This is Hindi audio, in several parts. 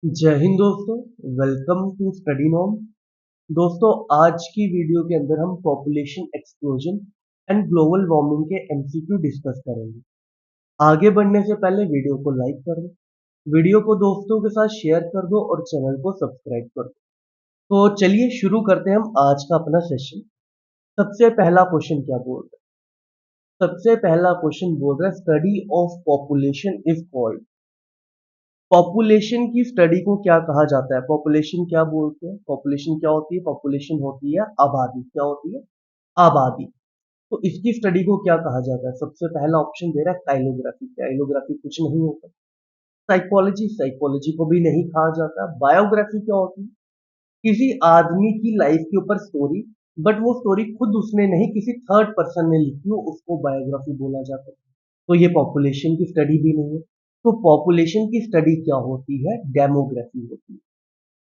जय हिंद दोस्तों। वेलकम टू स्टडी नॉम। दोस्तों, आज की वीडियो के अंदर हम population explosion and global warming के एमसीक्यू डिस्कस करेंगे। आगे बढ़ने से पहले वीडियो को लाइक कर दो, वीडियो को दोस्तों के साथ शेयर कर दो और चैनल को सब्सक्राइब कर दो। तो चलिए शुरू करते हैं हम आज का अपना सेशन। सबसे पहला क्वेश्चन क्या बोल रहा है? सबसे पहला क्वेश्चन बोल रहा है study of population is called. Population की स्टडी को क्या कहा जाता है? पॉपुलेशन क्या बोलते हैं? पॉपुलेशन क्या होती है? पॉपुलेशन होती है आबादी। क्या होती है? आबादी। तो इसकी स्टडी को क्या कहा जाता है? सबसे पहला ऑप्शन दे रहा है काइलोग्राफी। काइलोग्राफी कुछ नहीं होता। साइकोलॉजी, साइकोलॉजी को भी नहीं कहा जाता। बायोग्राफी क्या होती है? किसी आदमी की लाइफ के ऊपर स्टोरी, बट वो स्टोरी खुद उसने नहीं, किसी थर्ड पर्सन ने लिखी हो, उसको बायोग्राफी बोला जाता है। तो ये पॉपुलेशन की स्टडी भी नहीं है। तो पॉपुलेशन की स्टडी क्या होती है? डेमोग्राफी होती है।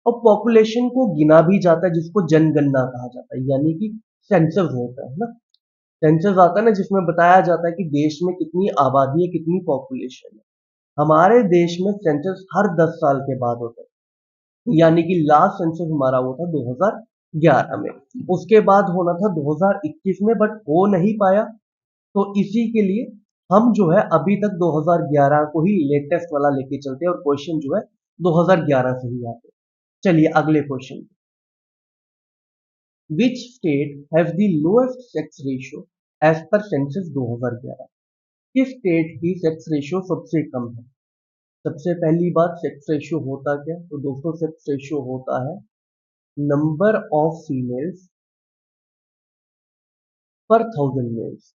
और पॉपुलेशन को गिना भी जाता है जिसको जनगणना कहा जाता है, यानी कि सेंसस होता है ना। सेंसस आता है ना, जिसमें बताया जाता है कि देश में कितनी आबादी है, कितनी पॉपुलेशन है। हमारे देश में सेंसस हर 10 साल के बाद होता है, यानी कि लास्ट सेंसस हमारा हुआ था 2011 में। उसके बाद होना था 2021 में, बट हो नहीं पाया। तो इसी के लिए हम जो है अभी तक 2011 को ही लेटेस्ट वाला लेके चलते हैं और क्वेश्चन जो है 2011 से ही आते हैं। चलिए अगले question. Which state has the lowest sex ratio as per census 2011? किस स्टेट की सेक्स रेशियो सबसे कम है? सबसे पहली बात, सेक्स रेशियो होता क्या? तो दोस्तों, सेक्स रेशियो होता है नंबर ऑफ फीमेल्स पर थाउजेंड मेल्स।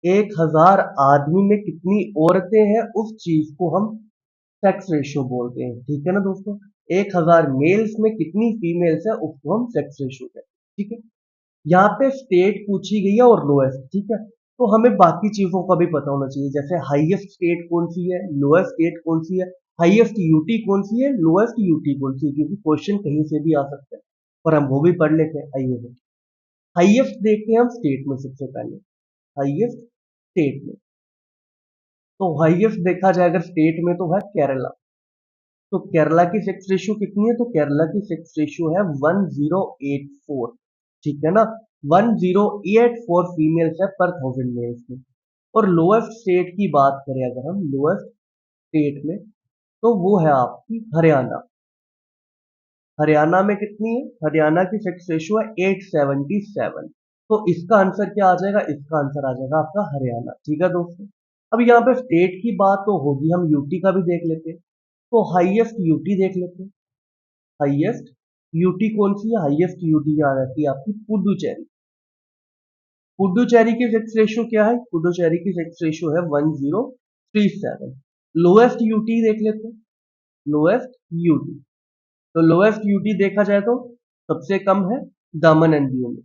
1000 आदमी में कितनी औरतें हैं, उस चीज को हम सेक्स रेशियो बोलते हैं। ठीक है ना दोस्तों? 1000 मेल्स में कितनी फीमेल्स है, उसको हम सेक्स रेशियो कहते हैं। ठीक है। यहाँ पे स्टेट पूछी गई है और लोएस्ट। ठीक है। तो हमें बाकी चीजों का भी पता होना चाहिए, जैसे हाईएस्ट स्टेट कौन सी है, लोएस्ट स्टेट कौन सी है, हाईएस्ट यूटी कौन सी है, लोएस्ट यूटी कौन सी है, क्योंकि क्वेश्चन कहीं से भी आ सकता है। पर हम वो भी पढ़ लेते हैं। आइए हाईएस्ट देखते हैं हम स्टेट में। सबसे पहले हाईएस्ट स्टेट में, तो हाईएस्ट देखा जाए अगर स्टेट में तो है केरला। तो केरला की सेक्स रेशियो कितनी है? तो केरला की सेक्स रेशियो है 1084। ठीक है ना? 1084 फीमेल्स है पर थाउजेंड मेल्स में। और लोएस्ट स्टेट की बात करें अगर हम लोएस्ट स्टेट में, तो वो है आपकी हरियाणा। हरियाणा में कितनी है? हरियाणा की सेक्स रेशियो है 877। तो इसका आंसर क्या आ जाएगा? इसका आंसर आ जाएगा आपका हरियाणा। ठीक है दोस्तों। अब यहाँ पे स्टेट की बात तो होगी, हम यूटी का भी देख लेते हैं। तो हाईएस्ट यूटी देख लेते हैं। हाईएस्ट यूटी कौन सी है? हाईएस्ट यूटी आ जाती है आपकी पुडुचेरी। पुडुचेरी की सेक्स रेशियो क्या है? पुडुचेरी की सेक्स रेशियो है 1037। लोएस्ट यूटी देख लेते हैं। लोएस्ट यूटी, तो लोएस्ट यूटी देखा जाए तो सबसे कम है दामन एंड दिऊ में।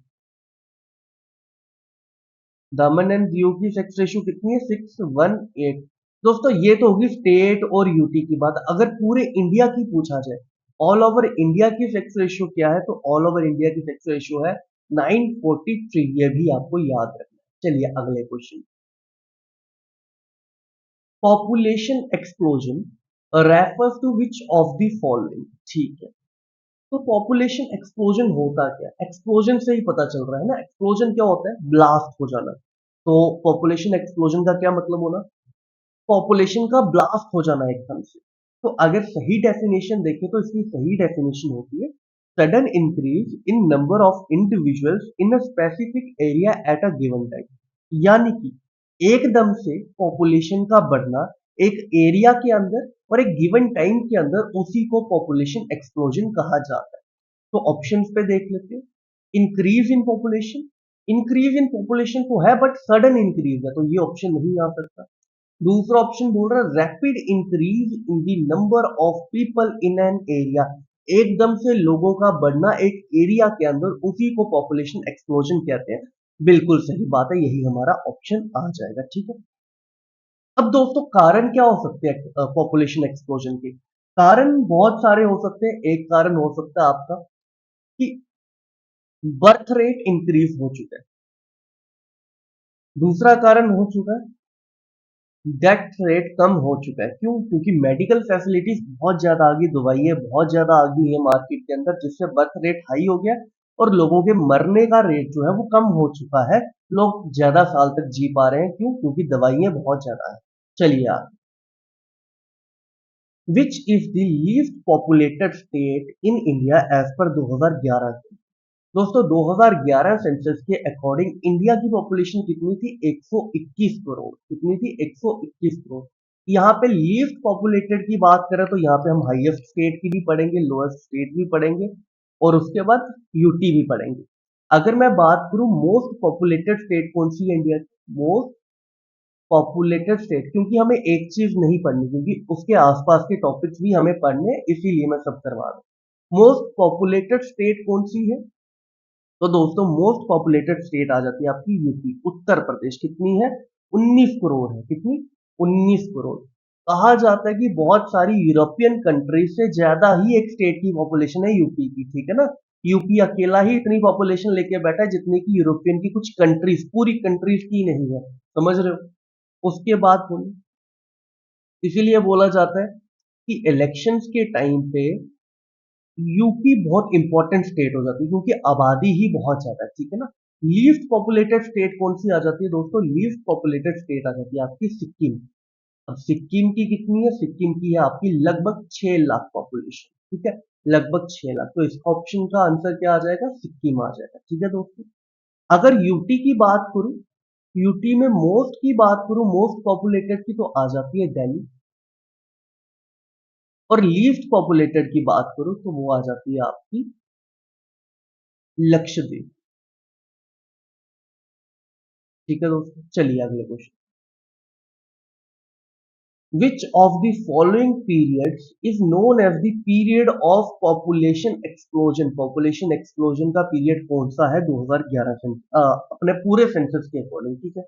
दामन एंड दिऊ की सेक्स रेशियो कितनी है? 618। दोस्तों, ये तो होगी स्टेट और यूटी की बात। अगर पूरे इंडिया की पूछा जाए, ऑल ओवर इंडिया की सेक्स रेशियो क्या है, तो ऑल ओवर इंडिया की सेक्स रेशियो है 943। ये भी आपको याद रखना है। चलिए अगले question. Population explosion refers to which of the following? ठीक है। तो पॉपुलेशन एक्सप्लोजन होता क्या है? एक्सप्लोजन से ही पता चल रहा है ना। एक्सप्लोजन क्या होता है? ब्लास्ट हो जाना। तो पॉपुलेशन एक्सप्लोजन का क्या मतलब होना? पॉपुलेशन का ब्लास्ट हो जाना एकदम से। तो अगर सही डेफिनेशन देखें तो इसकी सही डेफिनेशन होती है sudden increase in number of individuals in a specific area at a given time. यानी कि एकदम से पॉपुलेशन का बढ़ना एक एरिया के अंदर और एक गिवन टाइम के अंदर, उसी को पॉपुलेशन एक्सप्लोजन कहा जाता है। तो ऑप्शंस पे देख लेते हैं। Increase in population, increase in population तो है बट सडन इंक्रीज है, तो ये ऑप्शन नहीं आ सकता। दूसरा ऑप्शन बोल रहा है rapid increase in the number of people in an area. एकदम से लोगों का बढ़ना एक एरिया के अंदर, उसी को पॉपुलेशन एक्सप्लोजन कहते हैं। बिल्कुल सही बात है, यही हमारा ऑप्शन आ जाएगा। ठीक है। अब दोस्तों, कारण क्या हो सकते हैं पॉपुलेशन एक्सप्लोजन के? कारण बहुत सारे हो सकते हैं। एक कारण हो सकता है आपका कि बर्थ रेट इंक्रीज हो चुका है। दूसरा कारण हो चुका है डेथ रेट कम हो चुका है। क्यों? क्योंकि मेडिकल फैसिलिटीज बहुत ज्यादा आगे, दवाइयाँ बहुत ज्यादा आ गई है मार्केट के अंदर, जिससे बर्थ रेट हाई हो गया और लोगों के मरने का रेट जो है वो कम हो चुका है। लोग ज्यादा साल तक जी पा रहे हैं। क्यों? क्योंकि दवाइयाँ बहुत ज्यादा है। चलिए आप, which is the least populated state in India as per 2011? दोस्तों 2011 सेंसस के अकॉर्डिंग इंडिया की पॉपुलेशन कितनी थी? 121 करोड़। कितनी थी? 121 करोड़। यहाँ पे लीस्ट पॉपुलेटेड की बात करें तो यहाँ पे हम हाईएस्ट स्टेट की भी पढ़ेंगे, लोएस्ट स्टेट भी पढ़ेंगे और उसके बाद यूटी भी पढ़ेंगे। अगर मैं बात करूं मोस्ट पॉपुलेटेड स्टेट कौन सी है इंडिया की, मोस्ट पॉपुलेटेड स्टेट, क्योंकि हमें एक चीज नहीं पढ़नी, क्योंकि उसके आसपास के टॉपिक्स भी हमें पढ़ने हैं, इसीलिए मैं सब करवा रहा हूँ। मोस्ट पॉपुलेटेड स्टेट कौन सी है? तो दोस्तों मोस्ट पॉपुलेटेड स्टेट आ जाती है आपकी यूपी, उत्तर प्रदेश। कितनी है? 19 करोड़ है। कितनी? 19 करोड़। कहा जाता है कि बहुत सारी यूरोपियन कंट्रीज से ज्यादा ही एक स्टेट की पॉपुलेशन है यूपी की, ठीक है ना। यूपी अकेला ही इतनी पॉपुलेशन लेके बैठा है जितनी की यूरोपियन की कुछ कंट्रीज, पूरी कंट्रीज की नहीं है। समझ रहे हो? उसके बाद बोले, इसीलिए बोला जाता है कि इलेक्शंस के टाइम पे यूपी बहुत इंपॉर्टेंट स्टेट हो जाती है, क्योंकि आबादी ही बहुत ज्यादा है, ठीक है ना। लीस्ट पॉपुलेटेड स्टेट कौन सी आ जाती है दोस्तों? लीस्ट पॉपुलेटेड स्टेट आ जाती है आपकी सिक्किम। अब सिक्किम की कितनी है? सिक्किम की है आपकी लगभग 6 लाख पॉपुलेशन, ठीक है। लगभग 6 लाख। तो इसका ऑप्शन का आंसर क्या आ जाएगा? सिक्किम आ जाएगा, ठीक है दोस्तों। अगर यूटी की बात करूं, यूटी में मोस्ट की बात करूं, मोस्ट पॉपुलेटेड की, तो आ जाती है दिल्ली। और लीस्ट पॉपुलेटेड की बात करूं तो वो आ जाती है आपकी लक्षद्वीप, ठीक है दोस्तों। चलिए अगले question, which of the following periods is known as the period of population explosion? Population explosion का पीरियड कौन सा है 2011 से अपने पूरे सेंसस के अकॉर्डिंग, ठीक है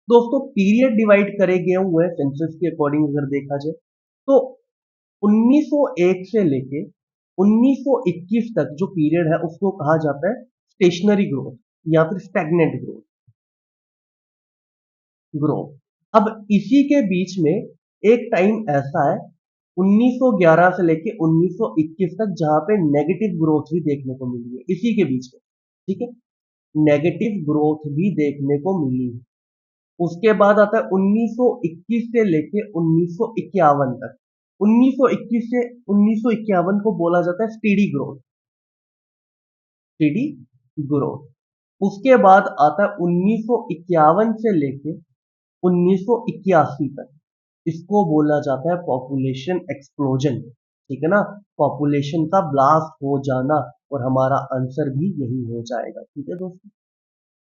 दोस्तों। पीरियड डिवाइड करे गए हुए हैं सेंसस के अकॉर्डिंग अगर देखा जाए तो 1901 से लेके 1921 तक जो पीरियड है उसको कहा जाता है स्टेशनरी ग्रोथ या फिर स्टैग्नेंट ग्रोथ। ग्रोथ। अब इसी के बीच में एक टाइम ऐसा है 1911 से लेके 1921 तक जहां पे नेगेटिव ग्रोथ भी देखने को मिली है, इसी के बीच में, ठीक है। नेगेटिव ग्रोथ भी देखने को मिली है। उसके बाद आता है 1921 से लेके 1951 तक। 1921 से 1951 को बोला जाता है स्टेडी ग्रोथ, स्टेडी ग्रोथ। उसके बाद आता है 1951 से लेके 1981 तक, इसको बोला जाता है पॉपुलेशन एक्सप्लोजन, ठीक है ना। पॉपुलेशन का ब्लास्ट हो जाना, और हमारा आंसर भी यही हो जाएगा, ठीक है दोस्तों।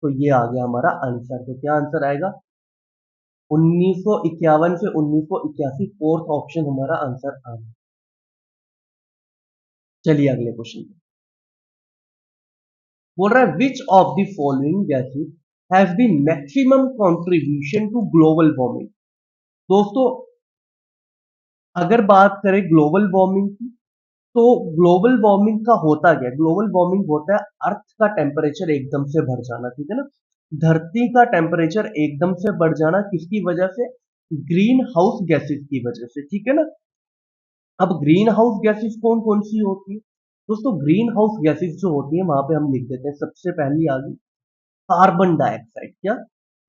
तो ये आ गया हमारा आंसर। तो क्या आंसर आएगा? 1951 से 1981, फोर्थ ऑप्शन हमारा आंसर आ गया। चलिए अगले क्वेश्चन, बोल रहा है which of the following gases has the maximum contribution to global warming? दोस्तों अगर बात करें ग्लोबल वार्मिंग की, तो ग्लोबल वार्मिंग का होता क्या? ग्लोबल वार्मिंग होता है अर्थ का टेम्परेचर एकदम से बढ़ जाना, ठीक है ना। धरती का टेम्परेचर एकदम से बढ़ जाना, किसकी वजह से? ग्रीन हाउस गैसेस की वजह से, ठीक है ना। अब ग्रीन हाउस गैसेस कौन कौन सी होती है दोस्तों? ग्रीन हाउस गैसेस जो होती है वहां पे हम लिख देते हैं, सबसे पहली आ गई कार्बन डाइऑक्साइड। क्या?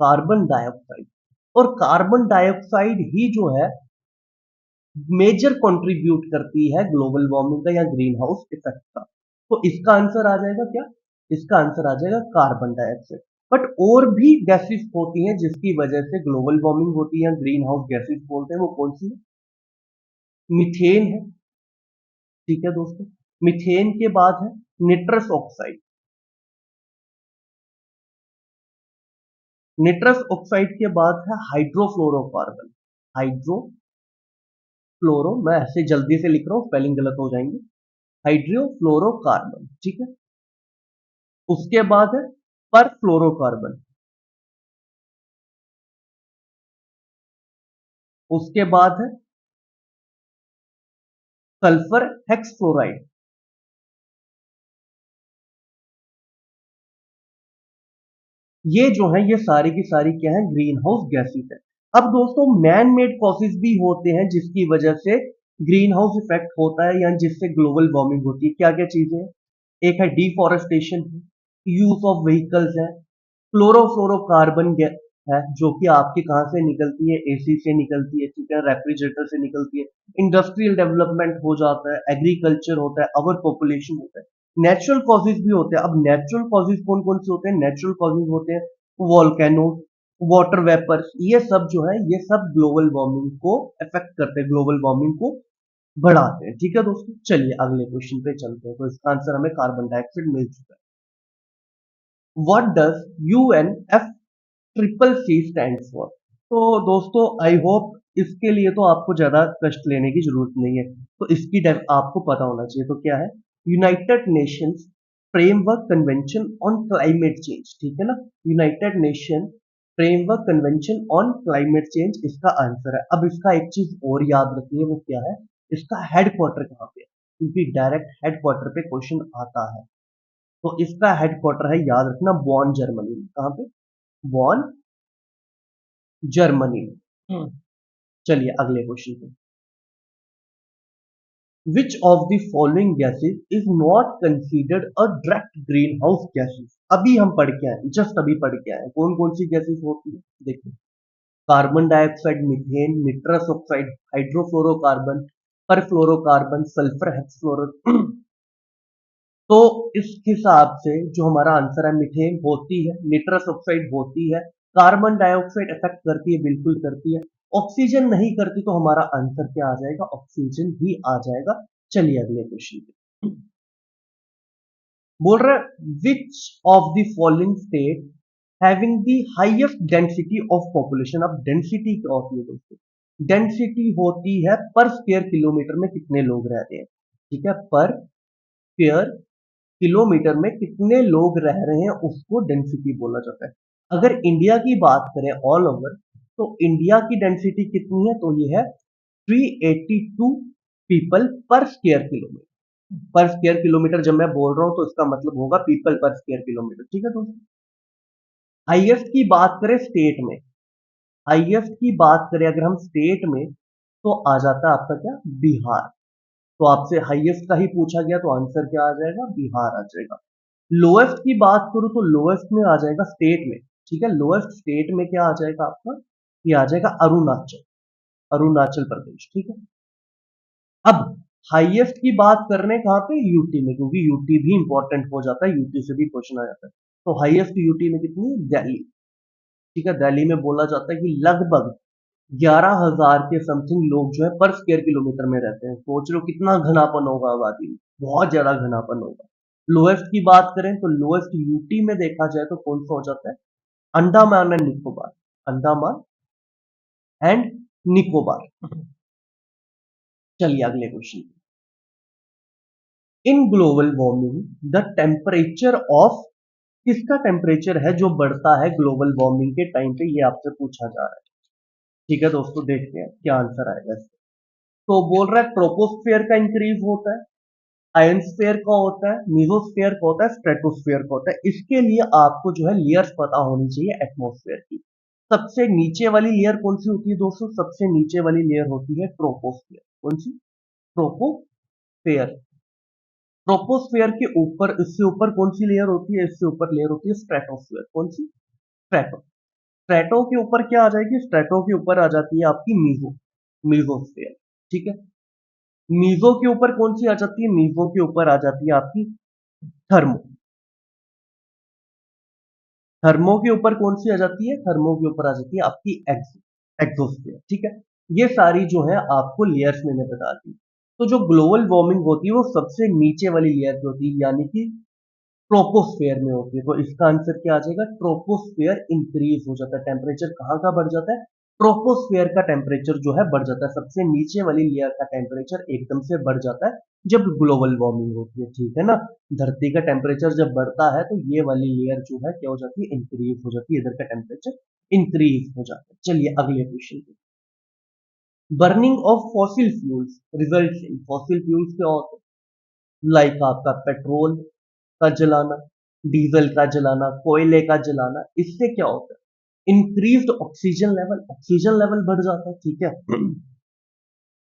Carbon dioxide. और कार्बन डाइऑक्साइड ही जो है मेजर कंट्रीब्यूट करती है ग्लोबल वार्मिंग का या ग्रीन हाउस इफेक्ट का। तो इसका आंसर आ जाएगा क्या? इसका आंसर आ जाएगा कार्बन डाइऑक्साइड। बट और भी गैसेस होती हैं जिसकी वजह से ग्लोबल वार्मिंग होती है, ग्रीन हाउस गैसेस बोलते हैं, वो कौन सी है? मीथेन है, ठीक है दोस्तों। मीथेन के बाद है निट्रस ऑक्साइड। निट्रस ऑक्साइड के बाद है हाइड्रोफ्लोरोकार्बन। हाइड्रोफ्लोरो, मैं ऐसे जल्दी से लिख रहा हूं, स्पेलिंग गलत हो जाएंगे। हाइड्रोफ्लोरोकार्बन, ठीक है। उसके बाद है परफ्लोरोकार्बन। उसके बाद है सल्फर हेक्सफ्लोराइड। ये जो है ये सारी की सारी क्या है? ग्रीन हाउस गैसेस है। अब दोस्तों मैन मेड कॉजेज भी होते हैं जिसकी वजह से ग्रीन हाउस इफेक्ट होता है या जिससे ग्लोबल वार्मिंग होती है। क्या क्या चीजें हैं? एक है डिफॉरेस्टेशन, यूज ऑफ व्हीकल्स है, क्लोरोफ्लोरोकार्बन है जो कि आपके कहाँ से निकलती है, एसी से निकलती है, ठीक है, रेफ्रिजरेटर से निकलती है। इंडस्ट्रियल डेवलपमेंट हो जाता है, एग्रीकल्चर होता है, अवर पॉपुलेशन होता है। नेचुरल कॉजेज भी होते हैं। अब नेचुरल कॉजेज कौन कौन से होते हैं? नेचुरल कॉजेज होते हैं वॉल्केनो, वाटर वेपर्स, ये सब जो है ये सब ग्लोबल वार्मिंग को अफेक्ट करते हैं, ग्लोबल वार्मिंग को बढ़ाते हैं। ठीक है दोस्तों, चलिए अगले क्वेश्चन पे चलते हैं। तो इसका आंसर हमें कार्बन डाइऑक्साइड मिल चुका है। What does UNF triple C stands for? तो दोस्तों आई होप इसके लिए तो आपको ज्यादा कष्ट लेने की जरूरत नहीं है, तो इसकी आपको पता होना चाहिए। तो क्या है? United Nations framework convention on climate change, ठीक है ना। United nation framework convention on climate change इसका आंसर है। अब इसका एक चीज और याद रखिए, वो क्या है? इसका हेडक्वार्टर कहाँ पे है, क्योंकि डायरेक्ट हेडक्वार्टर पे क्वेश्चन आता है। तो इसका हेडक्वार्टर है, याद रखना, बॉन जर्मनी में। कहाँ पे? बॉन जर्मनी में। चलिए अगले क्वेश्चन पे। विच of the following gases is not considered a direct green house gases? अभी हम पढ़ के आए, जस्ट अभी पढ़ के आए, कौन कौन सी गैसेस होती है देखिए। Carbon dioxide, methane, nitrous oxide, hydrofluorocarbon, perfluorocarbon, sulphur hexafluoro. तो इस हिसाब से जो हमारा आंसर है, मीथेन होती है, निट्रस ऑक्साइड होती है, कार्बन डाइऑक्साइड इफेक्ट करती है, बिल्कुल करती है। ऑक्सीजन नहीं करती, तो हमारा आंसर क्या आ जाएगा? ऑक्सीजन ही आ जाएगा। चलिए अगले क्वेश्चन पे। बोल रहा है which of the following state having the highest density of population? अब डेंसिटी क्या होती है दोस्तों? डेंसिटी होती है पर स्क्वायर किलोमीटर में कितने लोग रहते हैं, ठीक है, पर स्क्वायर किलोमीटर में कितने लोग रह रहे हैं उसको डेंसिटी बोला जाता है। अगर इंडिया की बात करें ऑल ओवर, तो इंडिया की डेंसिटी कितनी है? तो ये है 382 पीपल पर स्क्वायर किलोमीटर। पर स्क्वायर किलोमीटर जब मैं बोल रहा हूं तो इसका मतलब होगा पीपल पर स्क्वायर किलोमीटर, ठीक है दोस्तों। हाईएस्ट की बात करें स्टेट में, हाईएस्ट की बात करें अगर हम स्टेट में, तो आ जाता है आपका क्या? बिहार। तो आपसे हाईएस्ट का ही पूछा गया, तो आंसर क्या आ जाएगा? बिहार आ जाएगा। लोएस्ट की बात करूं तो लोएस्ट में आ जाएगा स्टेट में, ठीक है, लोएस्ट स्टेट में क्या आ जाएगा आपका? ये आ जाएगा अरुणाचल, अरुणाचल प्रदेश, ठीक है। अब हाईएस्ट की बात कर रहे हैं कहां पे? यूटी में, क्योंकि यूटी भी इंपॉर्टेंट हो जाता है, यूटी से भी क्वेश्चन आ जाता है। तो हाईएस्ट यूटी में कितनी? दिल्ली, ठीक है। दिल्ली में बोला जाता है कि लगभग 11,000 के समथिंग लोग जो है पर स्क्वायर किलोमीटर में रहते हैं। सोच लो कितना घनापन होगा आबादी में, बहुत ज्यादा घनापन होगा। लोएस्ट की बात करें तो लोएस्ट यूटी में देखा जाए तो कौन सा हो जाता है? Andaman and Nicobar, Andaman and Nicobar. चलिए अगले question. In global warming the temperature of, किसका टेम्परेचर है जो बढ़ता है ग्लोबल वार्मिंग के टाइम पे? ये आपसे पूछा जा रहा है, ठीक है दोस्तों। देखते हैं क्या आंसर आएगा इसका। तो बोल रहा है ट्रोपोस्फेयर का इंक्रीज होता है, आयनस्फेयर का होता है, मीजोस्फेयर का होता है, स्ट्रेटोस्फेयर का होता है। इसके लिए आपको जो है लेयर्स पता होनी चाहिए एटमॉस्फेयर की। सबसे नीचे वाली लेयर कौन सी होती है दोस्तों? सबसे नीचे वाली लेयर होती है ट्रोपोस्फेयर। कौन सी? ट्रोपोस्फेयर। ट्रोपोस्फेयर के ऊपर, इससे ऊपर कौन सी लेयर होती है? इससे ऊपर लेयर होती है स्ट्रेटोस्फेयर। कौन सी? स्ट्रेटो। स्ट्रेटो के ऊपर क्या आ जाएगी? स्ट्रेटो के ऊपर आ जाती है आपकी मीजो, मीजोस्फेयर, ठीक है। मीजो के ऊपर कौन सी आ जाती है? मीजो के ऊपर आ जाती है आपकी थर्मो। थर्मो के ऊपर कौन सी आ जाती है? थर्मो के ऊपर आ जाती है आपकी एक्सोस्फेयर, ठीक है। ये सारी जो है आपको लेयर्स मैंने बता दी। तो जो ग्लोबल वार्मिंग होती है वो सबसे नीचे वाली लेयर पे होती है, यानी कि ट्रोपोस्फेयर में होती है। तो इसका आंसर क्या आ जाएगा? ट्रोपोस्फेयर इंक्रीज हो जाता है। टेम्परेचर कहाँ का बढ़ जाता है? ट्रोपोस्फेयर का टेम्परेचर जो है बढ़ जाता है। सबसे नीचे वाली लेयर का टेम्परेचर एकदम से बढ़ जाता है जब ग्लोबल वार्मिंग होती है, ठीक है ना। धरती का टेम्परेचर जब बढ़ता है तो ये वाली लेयर जो है क्या हो जाती है? इंक्रीज हो जाती है, इधर का टेम्परेचर इंक्रीज हो जाता है। चलिए अगले क्वेश्चन पे। Burning of fossil fuels result in, fossil fuels क्या होता है? लाइक आपका पेट्रोल का जलाना, डीजल का जलाना, कोयले का जलाना, इससे क्या होता है? इंक्रीज्ड ऑक्सीजन लेवल बढ़ जाता है, ठीक है।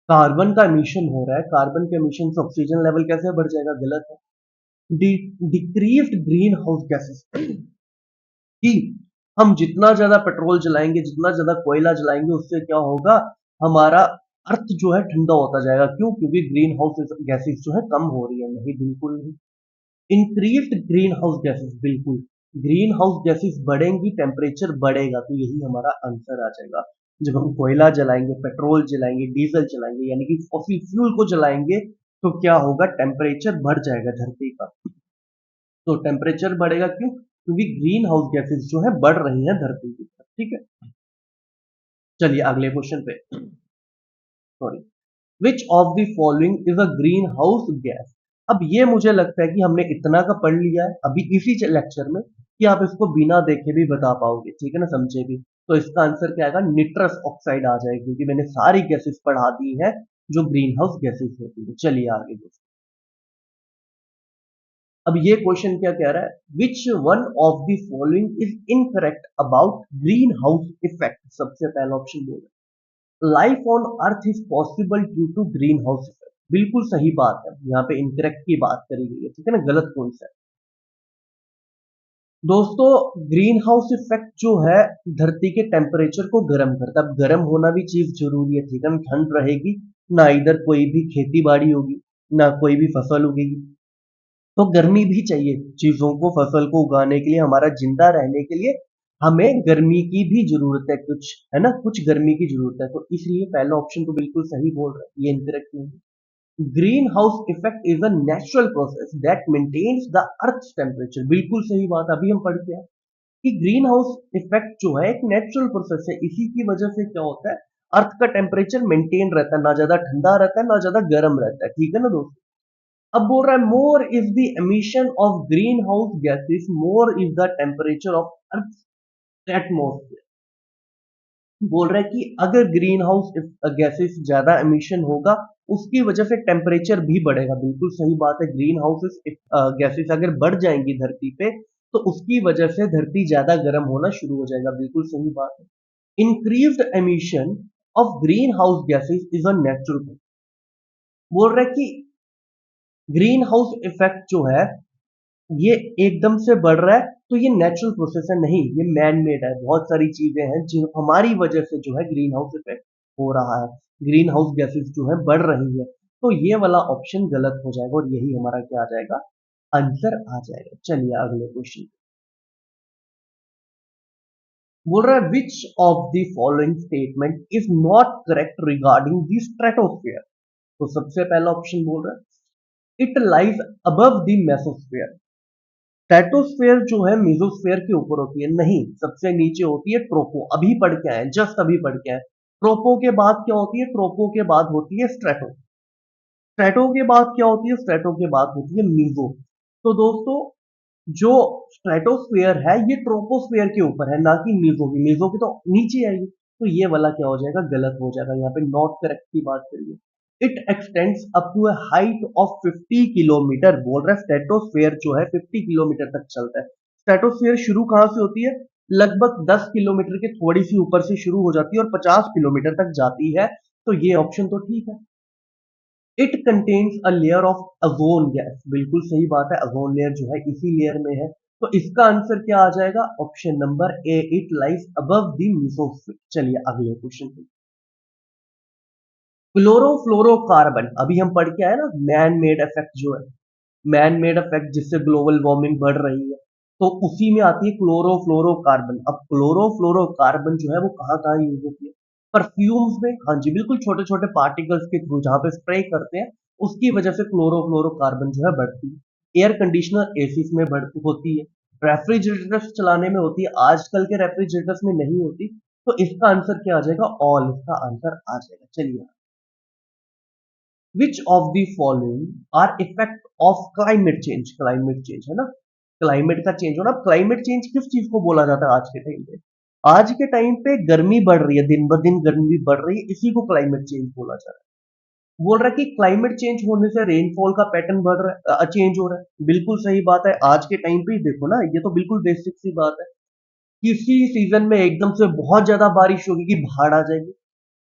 कार्बन का एमिशन हो रहा है, कार्बन के एमिशन से ऑक्सीजन लेवल कैसे बढ़ जाएगा, गलत है। डिक्रीज्ड ग्रीन हाउस गैसेस, कि हम जितना ज्यादा पेट्रोल जलाएंगे, जितना ज्यादा कोयला जलाएंगे, उससे क्या होगा, हमारा अर्थ जो है ठंडा होता जाएगा। क्यों? क्योंकि ग्रीन हाउस गैसेस जो है कम हो रही है। नहीं, बिल्कुल नहीं। इंक्रीज्ड ग्रीन हाउस गैसेस, बिल्कुल। ग्रीन हाउस गैसेस बढ़ेंगी, टेम्परेचर बढ़ेगा, तो यही हमारा आंसर आ जाएगा। जब हम कोयला जलाएंगे, पेट्रोल जलाएंगे, डीजल जलाएंगे, यानी कि फॉसिल फ्यूल को जलाएंगे, तो क्या होगा, टेम्परेचर बढ़ जाएगा धरती का। तो टेम्परेचर बढ़ेगा, क्यों? क्योंकि ग्रीन हाउस गैसेस जो है बढ़ रही है धरती की तरफ, ठीक है। चलिए अगले क्वेश्चन पे, sorry. Which of the following is a green house gas? अब ये मुझे लगता है कि हमने इतना का पढ़ लिया है अभी इसी लेक्चर में, कि आप इसको बिना देखे भी बता पाओगे, ठीक है ना, समझे भी। तो इसका आंसर क्या आएगा, निट्रस ऑक्साइड आ जाएगा, क्योंकि मैंने सारी गैसेस पढ़ा दी है जो ग्रीन हाउस गैसेस होती है। चलिए आगे दोस्तों, अब ये क्वेश्चन क्या कह रहा है, which one of the following is incorrect about green house effect? सबसे पहला ऑप्शन बोल रहा है life on earth is possible due to green house effect. बिल्कुल सही बात है, यहाँ पे इनकरेक्ट की बात करी गई है, ठीक है ना, गलत कौन सा है दोस्तों? ग्रीन हाउस इफेक्ट जो है धरती के टेम्परेचर को गर्म करता है। अब गर्म होना भी चीज जरूरी है, ठीक है ना, ठंड रहेगी ना, इधर कोई भी खेती बाड़ी होगी, ना कोई भी फसल उगेगी, तो गर्मी भी चाहिए चीजों को, फसल को उगाने के लिए, हमारा जिंदा रहने के लिए हमें गर्मी की भी जरूरत है, कुछ है ना, कुछ गर्मी की जरूरत है। तो इसलिए पहला ऑप्शन तो बिल्कुल सही बोल रहा है, ये इंकरेक्ट नहीं है। Green house effect is a natural process that maintains the earth temperature. बिल्कुल सही बात, अभी हम पढ़ के आए कि ग्रीन हाउस इफेक्ट जो है एक नेचुरल प्रोसेस है, इसी की वजह से क्या होता है, अर्थ का टेम्परेचर मेंटेन रहता है, ना ज्यादा ठंडा रहता है ना ज्यादा गर्म रहता है, ठीक है ना दोस्तों। अब बोल रहा है more is the emission of green house gases, more is the temperature of earth atmosphere. बोल रहा है कि अगर ग्रीन हाउस गैसेस ज्यादा एमिशन होगा, उसकी वजह से टेम्परेचर भी बढ़ेगा। बिल्कुल सही बात है, ग्रीन हाउस गैसेस अगर बढ़ जाएंगी धरती पे, तो उसकी वजह से धरती ज्यादा गर्म होना शुरू हो जाएगा। बिल्कुल सही बात है। Increased emission of green house gases is a natural, बोल रहा है कि ग्रीन हाउस इफेक्ट जो है ये एकदम से बढ़ रहा है, तो ये नेचुरल प्रोसेस है नहीं, ये मैन मेड है। बहुत सारी चीजें हैं जिन हमारी वजह से जो है ग्रीन हाउस इफेक्ट हो रहा है, ग्रीन हाउस गैसेस जो है बढ़ रही है। तो ये वाला ऑप्शन गलत हो जाएगा और यही हमारा क्या आ जाएगा, आंसर आ जाएगा। चलिए अगले क्वेश्चन, बोल रहा है which of the following statement is not correct regarding the stratosphere? तो सबसे पहला ऑप्शन बोल रहा है it lies above the mesosphere. Stratosphere जो है मेसोस्फेयर के ऊपर होती है, नहीं, सबसे नीचे होती है ट्रोपो। अभी पढ़ के आए, जस्ट अभी पढ़ के आए। ट्रोपो के बाद क्या होती है, ट्रोपो के बाद होती है स्ट्रेटो। स्ट्रेटो के बाद क्या होती है, स्ट्रेटो के बाद होती है मीजो। तो दोस्तों जो स्ट्रेटोस्फेयर है ये ट्रोपोस्फेयर के ऊपर है, ना कि मीजो की। मीजो की तो नीचे आएगी, तो ये वाला क्या हो जाएगा, गलत हो जाएगा। यहाँ पे नॉट करेक्ट की बात करिए। It extends up to a height of 50 kilometre. बोल रहा है स्ट्रेटोस्फेयर जो है 50 किलोमीटर तक चलता है। स्ट्रेटोस्फेयर शुरू कहां से होती है, लगभग 10 किलोमीटर के थोड़ी सी ऊपर से शुरू हो जाती है और 50 किलोमीटर तक जाती है। तो ये ऑप्शन तो ठीक है। It contains a layer of ozone gas. बिल्कुल सही बात है, अजोन लेयर जो है इसी लेयर में है। तो इसका आंसर क्या आ जाएगा, option number A, it lies above the mesosphere. चलिए अगले क्वेश्चन पे, क्लोरोफ्लोरोकार्बन, अभी हम पढ़ के आए ना, मैन मेड इफेक्ट जो है, मैन मेड इफेक्ट जिससे ग्लोबल वार्मिंग बढ़ रही है, तो उसी में आती है क्लोरोफ्लोरोकार्बन। अब क्लोरोफ्लोरोकार्बन जो है वो कहाँ कहाँ यूज होती है, परफ्यूम्स में, हाँ जी बिल्कुल, छोटे छोटे पार्टिकल्स के थ्रू जहां पे स्प्रे करते हैं, उसकी वजह से क्लोरोफ्लोरोकार्बन जो है बढ़ती है। एयर कंडीशनर एसीज में बढ़ती होती है, रेफ्रिजरेटर्स चलाने में होती है, आजकल के रेफ्रिजरेटर्स में नहीं होती। तो इसका आंसर क्या आ जाएगा, ऑल, इसका आंसर आ जाएगा। चलिए, विच of the following are effect of climate change? Climate change है ना, क्लाइमेट का चेंज होना। क्लाइमेट चेंज किस चीज को बोला जाता है आज के टाइम पे, आज के टाइम पे गर्मी बढ़ रही है, दिन ब दिन गर्मी बढ़ रही है, इसी को क्लाइमेट चेंज बोला जा रहा है। बोल रहा है कि क्लाइमेट चेंज होने से रेनफॉल का पैटर्न बढ़ रहा है, चेंज हो रहा है। बिल्कुल सही बात है, आज के टाइम पे ही देखो ना, ये तो बिल्कुल बेसिक सी बात है। किसी सीजन में एकदम से बहुत ज्यादा बारिश होगी कि बाढ़ आ जाएगी,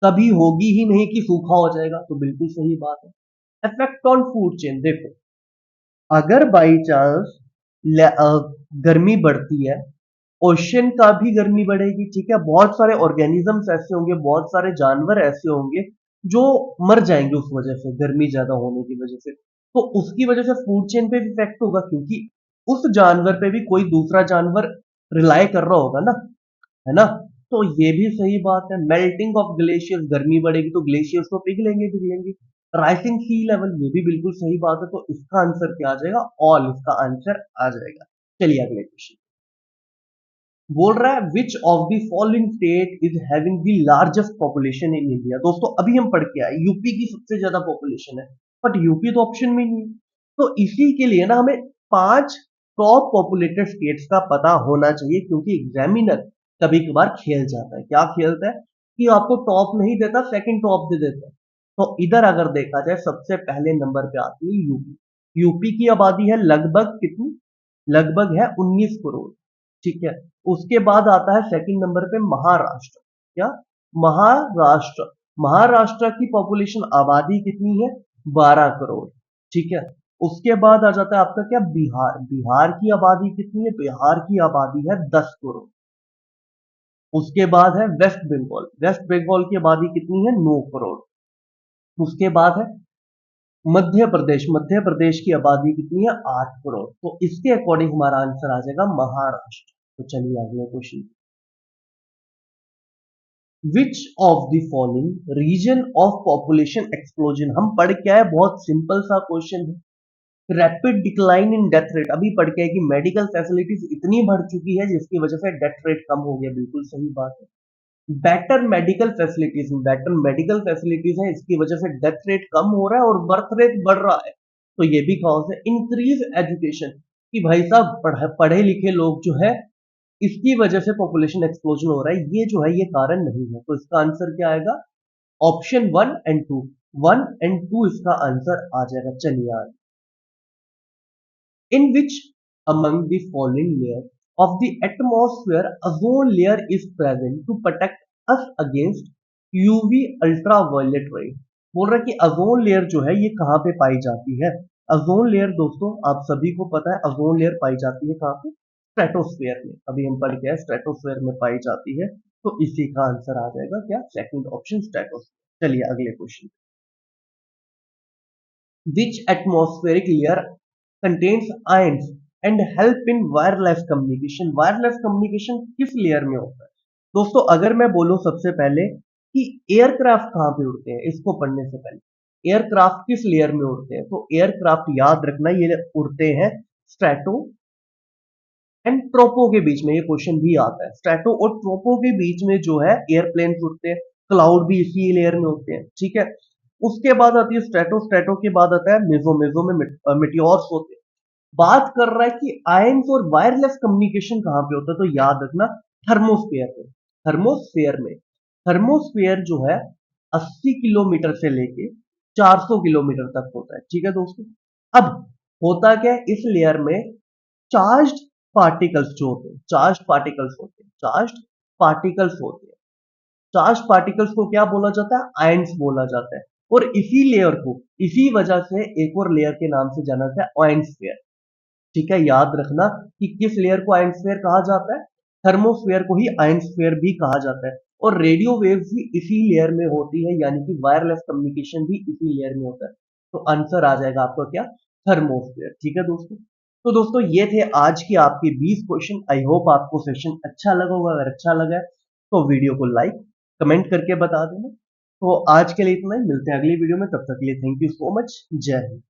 कभी होगी ही नहीं कि सूखा हो जाएगा। तो बिल्कुल सही बात है। इफेक्ट ऑन फूड चेन, देखो अगर बाई चांस गर्मी बढ़ती है, ओशन का भी गर्मी बढ़ेगी, ठीक है। बहुत सारे ऑर्गेनिजम्स ऐसे होंगे, बहुत सारे जानवर ऐसे होंगे जो मर जाएंगे उस वजह से, गर्मी ज्यादा होने की वजह से। तो उसकी वजह से फूड चेन पे भी इफेक्ट होगा, क्योंकि उस जानवर पे भी कोई दूसरा जानवर रिलाई कर रहा होगा ना, है ना। तो ये भी सही बात है। मेल्टिंग ऑफ ग्लेशियर्स, गर्मी बढ़ेगी तो ग्लेशियर्स तो पिघलेंगे पिघलेंगे। राइसिंग सी लेवल, ये भी बिल्कुल सही बात है। तो इसका आंसर क्या आ जाएगा? ऑल, इसका आंसर आ जाएगा। चलिए अगले क्वेश्चन। बोल रहा है which of the following state is having the largest population in India. दोस्तों अभी हम पढ़ के आए यूपी की सबसे ज्यादा पॉपुलेशन है, बट यूपी तो ऑप्शन में नहीं है। तो इसी के लिए ना हमें 5 टॉप पॉपुलेटेड स्टेट्स का पता होना चाहिए, क्योंकि एग्जामिनर कभी कभार खेल जाता है। क्या खेलता है कि आपको टॉप नहीं देता, सेकंड टॉप दे देता है। तो इधर अगर देखा जाए सबसे पहले नंबर पे आती है यूपी। यूपी की आबादी है लगभग कितनी? लगभग है 19 करोड़, ठीक है। उसके बाद आता है सेकंड नंबर पे महाराष्ट्र। क्या? महाराष्ट्र। महाराष्ट्र की पॉपुलेशन आबादी कितनी है? 12 करोड़, ठीक है। उसके बाद आ जाता है आपका क्या? बिहार। बिहार की आबादी कितनी है? बिहार की आबादी है 10 करोड़। उसके बाद है वेस्ट बंगाल। वेस्ट बंगाल की आबादी कितनी है? 9 करोड़। उसके बाद है मध्य प्रदेश। मध्य प्रदेश की आबादी कितनी है? 8 करोड़। तो इसके अकॉर्डिंग हमारा आंसर आ जाएगा महाराष्ट्र। तो चलिए अगले question. Which of the following reason of population explosion. हम पढ़ के आए, बहुत सिंपल सा क्वेश्चन है। Rapid decline in death rate, अभी पढ़ के आए कि मेडिकल फैसिलिटीज इतनी बढ़ चुकी है जिसकी वजह से डेथ रेट कम हो गया, बिल्कुल सही बात है। Better medical facilities, better medical facilities है, इसकी वजह से डेथ रेट कम हो रहा है और बर्थ रेट बढ़ रहा है। तो ये भी कॉज है। इंक्रीज एजुकेशन, कि भाई साहब पढ़े लिखे लोग जो है, इसकी वजह से पॉपुलेशन एक्सप्लोजन हो रहा है, ये जो है ये कारण नहीं है। तो इसका आंसर क्या आएगा? Option 1 and 2। 1 एंड 2 इसका आंसर आ जाएगा। चलिए आगे। In which among the following layers of the atmosphere ozone layer is present to protect us against UV ultraviolet ray। बोल रहा है कि अजोन लेयर जो है ये कहाँ पे पाई जाती है? अजोन लेयर दोस्तों आप सभी को पता है, अजोन लेयर पाई जाती है कहाँ पे? स्ट्रेटोस्फेयर में। अभी हम पढ़ के आए स्ट्रेटोस्फेयर में पाई जाती है। तो इसी का आंसर आ जाएगा क्या? Second option, stratosphere. चलिए अगले question. Which atmospheric layer contains ions and help in wireless communication। Wireless communication किस लेयर में होता है? दोस्तों अगर मैं बोलूं सबसे पहले कि एयरक्राफ्ट कहां पे उड़ते हैं, इसको पढ़ने से पहले एयरक्राफ्ट किस लेयर में उड़ते हैं, तो एयरक्राफ्ट याद रखना ये उड़ते हैं स्ट्रेटो एंड ट्रोपो के बीच में। ये क्वेश्चन भी आता है, स्ट्रेटो और ट्रोपो के बीच में जो है एयरप्लेन उड़ते हैं। क्लाउड भी इसी लेयर में होते हैं, ठीक है। उसके बाद आती है स्ट्रेटो। स्ट्रेटो के बाद आता है मेसो। मेसो में मिटियोर्स होते हैं। बात कर रहा है कि आयंस और वायरलेस कम्युनिकेशन कहां पे होता है, तो याद रखना थर्मोस्फेयर पे। थर्मोस्फेयर में, थर्मोस्फेयर जो है 80 किलोमीटर से लेके 400 किलोमीटर तक होता है, ठीक है दोस्तों। अब होता क्या है इस लेयर में? चार्ज्ड पार्टिकल्स जो होते हैं, चार्ज्ड पार्टिकल्स होते हैं, चार्ज्ड पार्टिकल्स होते हैं। चार्ज पार्टिकल्स को क्या बोला जाता है? आयंस बोला जाता है। और इसी लेयर को, इसी वजह से एक और लेयर के नाम से जाना जाता है आयनस्फीयर, ठीक है। याद रखना कि किस लेयर को आयनस्फीयर कहा जाता है? थर्मोस्फीयर को ही आयनस्फीयर भी कहा जाता है। और रेडियो वेव्स भी इसी लेयर में होती है, यानी कि वायरलेस कम्युनिकेशन भी इसी लेयर में होता है। तो आंसर आ जाएगा आपका क्या? थर्मोस्फीयर, ठीक है दोस्तों। तो दोस्तों ये थे आज की आपके 20 क्वेश्चन। आई होप आपको सेशन अच्छा लगा होगा। अगर अच्छा लगा है तो वीडियो को लाइक कमेंट करके बता देना। तो आज के लिए इतना ही, मिलते हैं अगली वीडियो में। तब तक के लिए थैंक यू सो मच। जय हिंद।